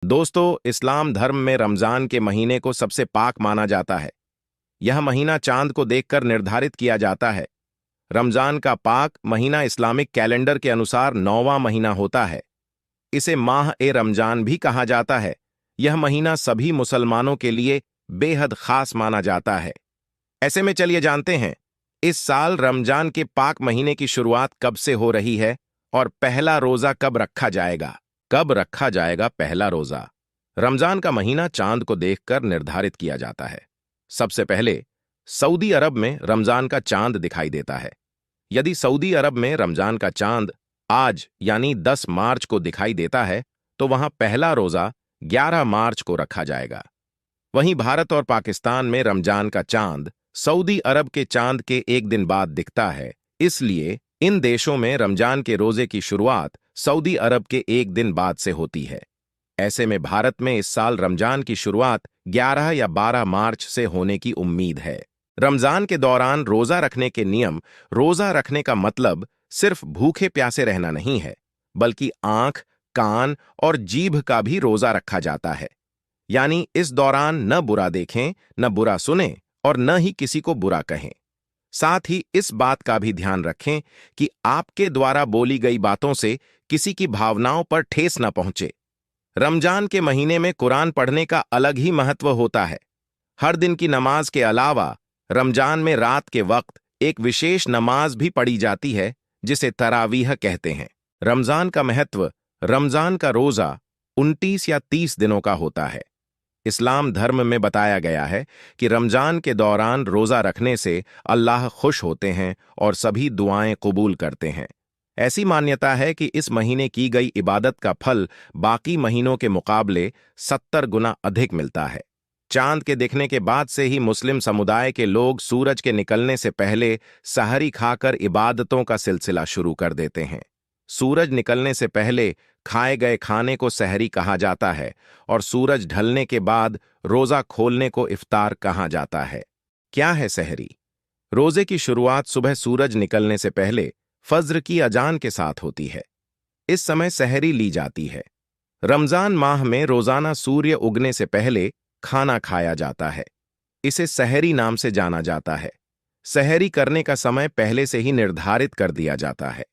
दोस्तों, इस्लाम धर्म में रमजान के महीने को सबसे पाक माना जाता है। यह महीना चांद को देखकर निर्धारित किया जाता है। रमजान का पाक महीना इस्लामिक कैलेंडर के अनुसार 9वां महीना होता है। इसे माह-ए-रमजान भी कहा जाता है। यह महीना सभी मुसलमानों के लिए बेहद खास माना जाता है। ऐसे में चलिए जानते हैं, इस साल रमजान के पाक महीने की शुरुआत कब से हो रही है और पहला रोजा कब रखा जाएगा। कब रखा जाएगा पहला रोजा? रमजान का महीना चांद को देखकर निर्धारित किया जाता है। सबसे पहले सऊदी अरब में रमजान का चांद दिखाई देता है। यदि सऊदी अरब में रमजान का चांद आज यानी 10 मार्च को दिखाई देता है, तो वहां पहला रोजा 11 मार्च को रखा जाएगा। वहीं भारत और पाकिस्तान में रमजान का चांद सऊदी अरब के चांद के एक दिन बाद दिखता है। इसलिए इन देशों में रमजान के रोजे की शुरुआत सऊदी अरब के एक दिन बाद से होती है। ऐसे में भारत में इस साल रमजान की शुरुआत 11 या 12 मार्च से होने की उम्मीद है। रमजान के दौरान रोजा रखने के नियम। रोजा रखने का मतलब सिर्फ भूखे प्यासे रहना नहीं है, बल्कि आंख, कान और जीभ का भी रोजा रखा जाता है। यानी इस दौरान न बुरा देखें, न बुरा सुने और न ही किसी को बुरा कहें। साथ ही इस बात का भी ध्यान रखें कि आपके द्वारा बोली गई बातों से किसी की भावनाओं पर ठेस न पहुंचे। रमजान के महीने में कुरान पढ़ने का अलग ही महत्व होता है। हर दिन की नमाज के अलावा रमजान में रात के वक्त एक विशेष नमाज भी पढ़ी जाती है, जिसे तरावीह कहते हैं। रमजान का महत्व। रमजान का रोजा 29 या 30 दिनों का होता है। इस्लाम धर्म में बताया गया है कि रमजान के दौरान रोजा रखने से अल्लाह खुश होते हैं और सभी दुआएं कबूल करते हैं। ऐसी मान्यता है कि इस महीने की गई इबादत का फल बाकी महीनों के मुकाबले 70 गुना अधिक मिलता है। चांद के दिखने के बाद से ही मुस्लिम समुदाय के लोग सूरज के निकलने से पहले सहरी खाकर इबादतों का सिलसिला शुरू कर देते हैं। सूरज निकलने से पहले खाए गए खाने को सहरी कहा जाता है और सूरज ढलने के बाद रोजा खोलने को इफ्तार कहा जाता है। क्या है सहरी? रोजे की शुरुआत सुबह सूरज निकलने से पहले फज्र की अजान के साथ होती है। इस समय सहरी ली जाती है। रमजान माह में रोजाना सूर्य उगने से पहले खाना खाया जाता है। इसे सहरी नाम से जाना जाता है। सहरी करने का समय पहले से ही निर्धारित कर दिया जाता है।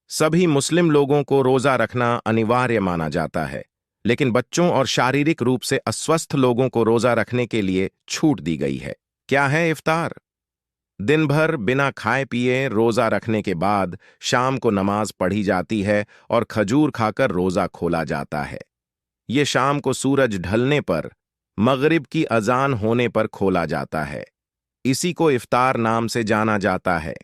सभी मुस्लिम लोगों को रोजा रखना अनिवार्य माना जाता है, लेकिन बच्चों और शारीरिक रूप से अस्वस्थ लोगों को रोजा रखने के लिए छूट दी गई है। क्या है इफ्तार? दिन भर बिना खाए पिए रोजा रखने के बाद शाम को नमाज पढ़ी जाती है और खजूर खाकर रोजा खोला जाता है। ये शाम को सूरज ढलने पर, मगरिब की अजान होने पर खोला जाता है। इसी को इफ्तार नाम से जाना जाता है।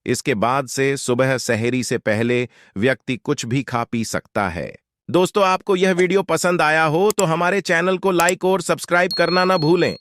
इसके बाद से सुबह सहरी से पहले व्यक्ति कुछ भी खा पी सकता है। दोस्तों, आपको यह वीडियो पसंद आया हो तो हमारे चैनल को लाइक और सब्सक्राइब करना न भूलें।